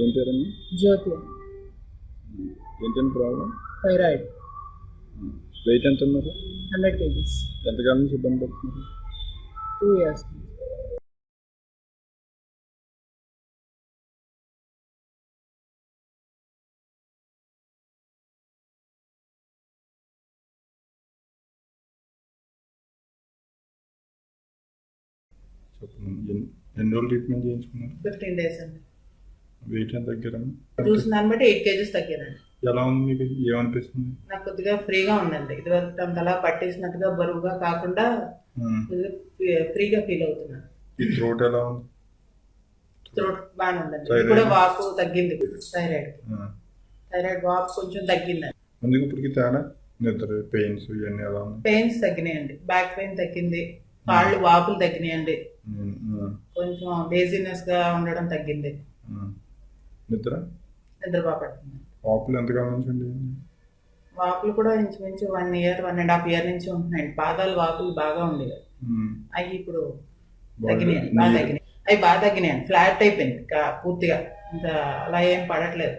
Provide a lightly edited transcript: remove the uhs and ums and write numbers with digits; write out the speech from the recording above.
ఏం పేరమ్మా? జ్యోతి. ఏంటండి ప్రాబ్లం? థైరాయిడ్. వెయిట్ ఎంత ఉన్నారు? 100 kgs. ఎంతకాలం నుంచి ఇబ్బంది పడుతున్నారు? 2 years. చెప్పండి, ఎన్ని రోజులు ట్రీట్మెంట్ చేయించుకున్నారు? 15 days అండి. వెయిట్ ఎంత తగ్గారమ్మా? చూసిన దాన్ని బట్టి 8 kgs తగ్గానండి. ఎలా ఉంది మీకు? ఏమనిపిస్తుంది? నాకు కొద్దిగా ఫ్రీగా ఉందండి. ఇదివరకు అంతలా పట్టేసినట్టుగా బరువుగా కాకుండా ఫ్రీగా ఫీల్ అవుతున్నాను. ఈ థ్రోట్ ఎలా ఉంది? థ్రోట్ బాగానే ఉందండి. కూడా వాపు తగ్గింది. థైరాయిడ్ వాపు కొంచెం తగ్గిందండి. అందుకు ఇప్పటికి తేడా? నిద్ర పెయిన్స్ ఇవన్నీ ఎలా ఉన్నాయి? పెయిన్స్ తగ్గినాయండి. బ్యాక్ పెయిన్ తగ్గింది. కాళ్ళు వాపులు తగ్గినాయండి. కొంచెం లేజినెస్ గా ఉండడం తగ్గింది. నిద్ర బాగా పడుతుంది. వాపులు ఎంతకాలం నుంచి అండి? వాపులు కూడా ఇంచుమించు 1 year 1.5 years నుంచి ఉంటున్నాయండి. పాదాలు వాపులు బాగా ఉండేవి. అవి ఇప్పుడు తగ్గినాయండి. బాగా తగ్గినాయి. అవి బాగా తగ్గినాయండి. ఫ్లాట్ అయిపోయింది పూర్తిగా. ఇంకా అలా ఏం పడట్లేదు.